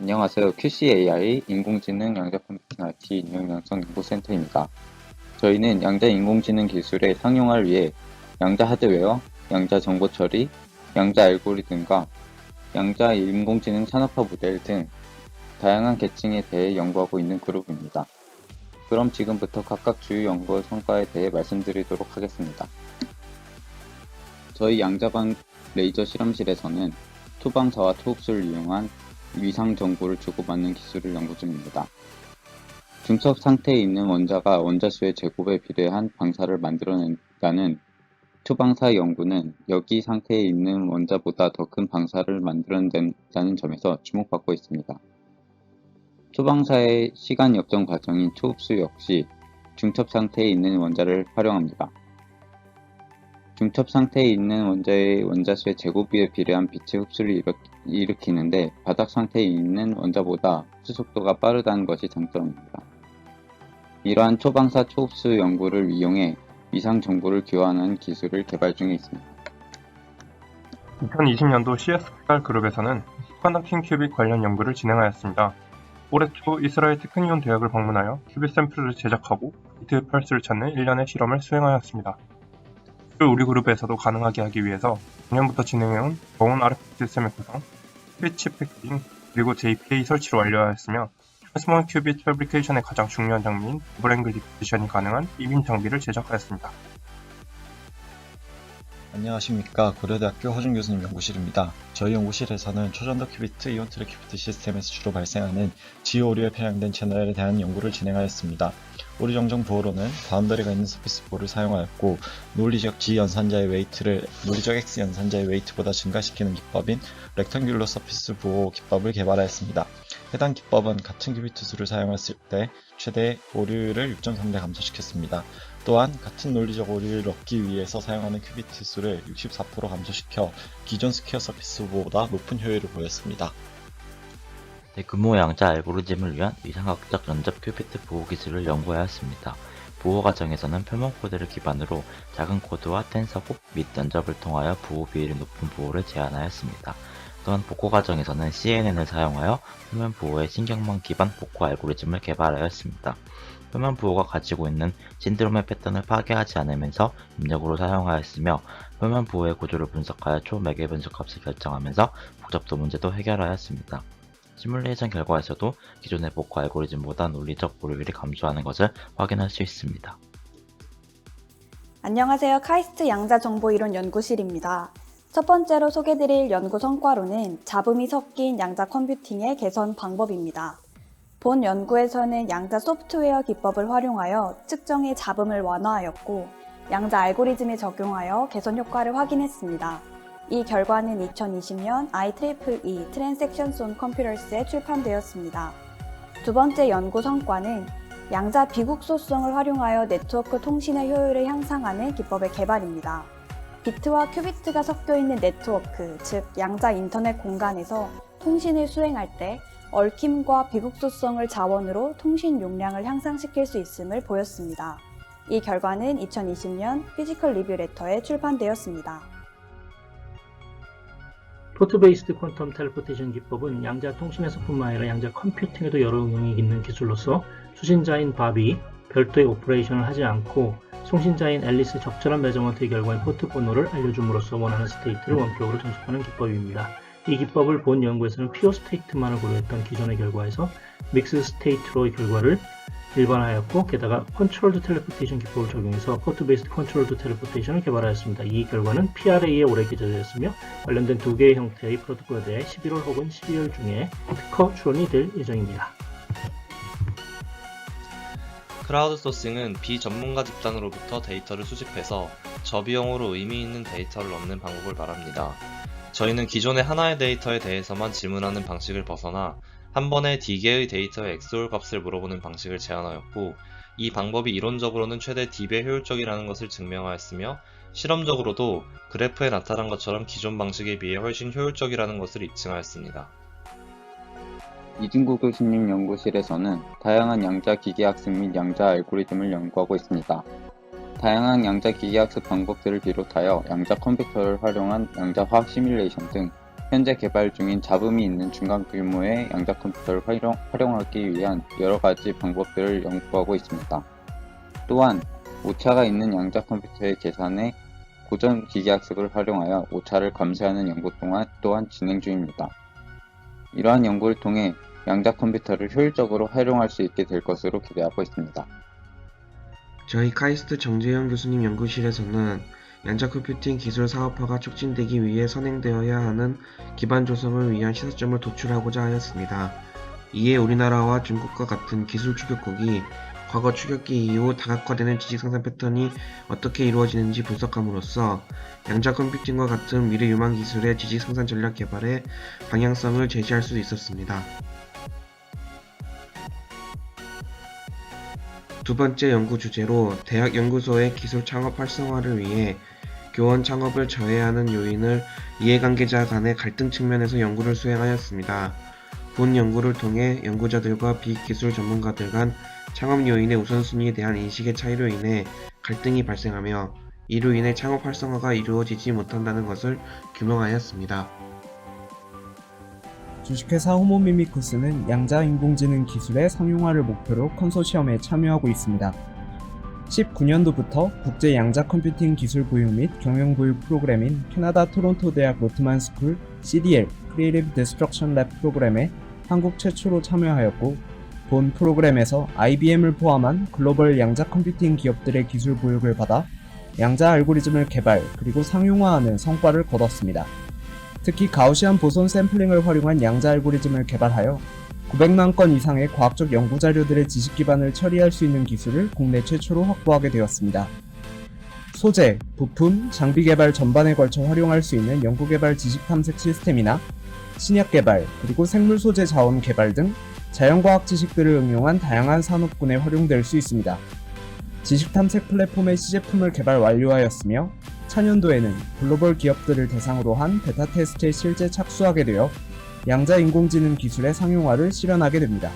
안녕하세요. QCAI 인공지능 양자 컴퓨팅 IT 인형 양성 연구센터입니다. 저희는 양자 인공지능 기술의 상용화를 위해 양자 하드웨어, 양자 정보 처리, 양자 알고리즘과 양자 인공지능 산업화 모델 등 다양한 계층에 대해 연구하고 있는 그룹입니다. 그럼 지금부터 각각 주요 연구 성과에 대해 말씀드리도록 하겠습니다. 저희 양자방 레이저 실험실에서는 투방사와 투흡수를 이용한 위상 정보를 주고받는 기술을 연구 중입니다. 중첩 상태에 있는 원자가 원자수의 제곱에 비례한 방사를 만들어낸다는 투방사 연구는 여기 상태에 있는 원자보다 더 큰 방사를 만들어낸다는 점에서 주목받고 있습니다. 투방사의 시간 역정 과정인 투흡수 역시 중첩 상태에 있는 원자를 활용합니다. 중첩 상태에 있는 원자의 원자수의 제곱에 비례한 빛의 흡수를 일으키는데 바닥 상태에 있는 원자보다 흡수 속도가 빠르다는 것이 장점입니다. 이러한 초방사 초흡수 연구를 이용해 위상 정보를 교환하는 기술을 개발 중에 있습니다. 2020년도 CSPR 그룹에서는 슈퍼컨덕팅 큐빅 관련 연구를 진행하였습니다. 올해 초 이스라엘 테크니온 대학을 방문하여 큐빅 샘플을 제작하고 비트 펄스를 찾는 일련의 실험을 수행하였습니다. 이를 우리 그룹에서도 가능하게 하기 위해서 작년부터 진행해온 저온 RF 시스템의 구성, 큐빅 칩 패키징, 그리고 JPA 설치를 완료하였으며 스몰 큐빅 패브리케이션의 가장 중요한 장비인 더블 앵글 디포지션이 가능한 이빔 장비를 제작하였습니다. 안녕하십니까. 고려대학교 허준 교수님 연구실입니다. 저희 연구실에서는 초전도 큐비트, 이온 트랙 큐비트 시스템에서 주로 발생하는 지효 오류에 편향된 채널에 대한 연구를 진행하였습니다. 오류 정정 보호로는 바운더리가 있는 서피스 보호를 사용하였고, 논리적 X 연산자의 웨이트보다 증가시키는 기법인 렉탱귤러 서피스 보호 기법을 개발하였습니다. 해당 기법은 같은 큐비트 수를 사용했을 때 최대 오류를 6.3배 감소시켰습니다. 또한 같은 논리적 오류를 얻기 위해서 사용하는 큐비트 수를 64% 감소시켜 기존 스퀘어 서피스보다 높은 효율을 보였습니다. 대규모 양자 알고리즘을 위한 위상학적 연접 큐비트 보호 기술을 연구하였습니다. 보호 과정에서는 표본 코드를 기반으로 작은 코드와 텐서곡 및 연접을 통하여 보호 비율이 높은 보호를 제안하였습니다. 또한 복구 과정에서는 CNN을 사용하여 표면 보호의 신경망 기반 복구 알고리즘을 개발하였습니다. 표면 보호가 가지고 있는 신드롬의 패턴을 파괴하지 않으면서 입력으로 사용하였으며, 표면 보호의 구조를 분석하여 초매개 분석값을 결정하면서 복잡도 문제도 해결하였습니다. 시뮬레이션 결과에서도 기존의 복구 알고리즘보다 논리적 오류율이 감소하는 것을 확인할 수 있습니다. 안녕하세요. 카이스트 양자정보이론 연구실입니다. 첫 번째로 소개드릴 연구 성과로는 잡음이 섞인 양자 컴퓨팅의 개선 방법입니다. 본 연구에서는 양자 소프트웨어 기법을 활용하여 측정의 잡음을 완화하였고, 양자 알고리즘에 적용하여 개선 효과를 확인했습니다. 이 결과는 2020년 IEEE Transactions on Computers에 출판되었습니다. 두 번째 연구 성과는 양자 비국소성을 활용하여 네트워크 통신의 효율을 향상하는 기법의 개발입니다. 비트와 큐비트가 섞여 있는 네트워크, 즉 양자 인터넷 공간에서 통신을 수행할 때 얽힘과 비국소성을 자원으로 통신 용량을 향상시킬 수 있음을 보였습니다. 이 결과는 2020년 피지컬 리뷰 레터에 출판되었습니다. 포트 베이스드 퀀텀 텔레포테이션 기법은 양자 통신에서뿐만 아니라 양자 컴퓨팅에도 여러 응용이 있는 기술로서 수신자인 밥이 별도의 오퍼레이션을 하지 않고 송신자인 앨리스 적절한 매저먼트의 결과인 포트 번호를 알려줌으로써 원하는 스테이트를 원격으로 전송하는 기법입니다. 이 기법을 본 연구에서는 피어 스테이트만을 고려했던 기존의 결과에서 믹스 스테이트로의 결과를 일반화하였고, 게다가 컨트롤드 텔레포테이션 기법을 적용해서 포트 베이스드 컨트롤드 텔레포테이션을 개발하였습니다. 이 결과는 PRA에 오래 기재되었으며 관련된 두 개의 형태의 프로토콜에 대해 11월 혹은 12월 중에 특허 출원이 될 예정입니다. 크라우드 소싱은 비전문가 집단으로부터 데이터를 수집해서 저비용으로 의미 있는 데이터를 얻는 방법을 말합니다. 저희는 기존의 하나의 데이터에 대해서만 질문하는 방식을 벗어나 한 번에 D개의 데이터의 XOR 값을 물어보는 방식을 제안하였고, 이 방법이 이론적으로는 최대 D배 효율적이라는 것을 증명하였으며, 실험적으로도 그래프에 나타난 것처럼 기존 방식에 비해 훨씬 효율적이라는 것을 입증하였습니다. 이진구 교수님 연구실에서는 다양한 양자 기계학습 및 양자 알고리즘을 연구하고 있습니다. 다양한 양자 기계학습 방법들을 비롯하여 양자 컴퓨터를 활용한 양자 화학 시뮬레이션 등 현재 개발 중인 잡음이 있는 중간 규모의 양자 컴퓨터를 활용하기 위한 여러 가지 방법들을 연구하고 있습니다. 또한 오차가 있는 양자 컴퓨터의 계산에 고전 기계학습을 활용하여 오차를 감소하는 연구 또한 진행 중입니다. 이러한 연구를 통해 양자 컴퓨터를 효율적으로 활용할 수 있게 될 것으로 기대하고 있습니다. 저희 카이스트 정재영 교수님 연구실에서는 양자 컴퓨팅 기술 사업화가 촉진되기 위해 선행되어야 하는 기반 조성을 위한 시사점을 도출하고자 하였습니다. 이에 우리나라와 중국과 같은 기술 추격국이 과거 추격기 이후 다각화되는 지식 생산 패턴이 어떻게 이루어지는지 분석함으로써 양자 컴퓨팅과 같은 미래 유망 기술의 지식 생산 전략 개발에 방향성을 제시할 수 있었습니다. 두 번째 연구 주제로 대학 연구소의 기술 창업 활성화를 위해 교원 창업을 저해하는 요인을 이해관계자 간의 갈등 측면에서 연구를 수행하였습니다. 본 연구를 통해 연구자들과 비기술 전문가들 간 창업 요인의 우선순위에 대한 인식의 차이로 인해 갈등이 발생하며 이로 인해 창업 활성화가 이루어지지 못한다는 것을 규명하였습니다. 주식회사 호모미미쿠스는 양자 인공지능 기술의 상용화를 목표로 컨소시엄에 참여하고 있습니다. 19년도부터 국제 양자 컴퓨팅 기술 보유 및 경영 보유 프로그램인 캐나다 토론토 대학 로트만 스쿨 CDL Creative Destruction Lab 프로그램에 한국 최초로 참여하였고, 본 프로그램에서 IBM을 포함한 글로벌 양자 컴퓨팅 기업들의 기술 보육을 받아 양자 알고리즘을 개발 그리고 상용화하는 성과를 거뒀습니다. 특히 가우시안 보손 샘플링을 활용한 양자 알고리즘을 개발하여 900만 건 이상의 과학적 연구 자료들의 지식 기반을 처리할 수 있는 기술을 국내 최초로 확보하게 되었습니다. 소재, 부품, 장비 개발 전반에 걸쳐 활용할 수 있는 연구개발 지식 탐색 시스템이나 신약 개발, 그리고 생물 소재 자원 개발 등 자연과학 지식들을 응용한 다양한 산업군에 활용될 수 있습니다. 지식 탐색 플랫폼의 시제품을 개발 완료하였으며 차년도에는 글로벌 기업들을 대상으로 한 베타 테스트에 실제 착수하게 되어 양자 인공지능 기술의 상용화를 실현하게 됩니다.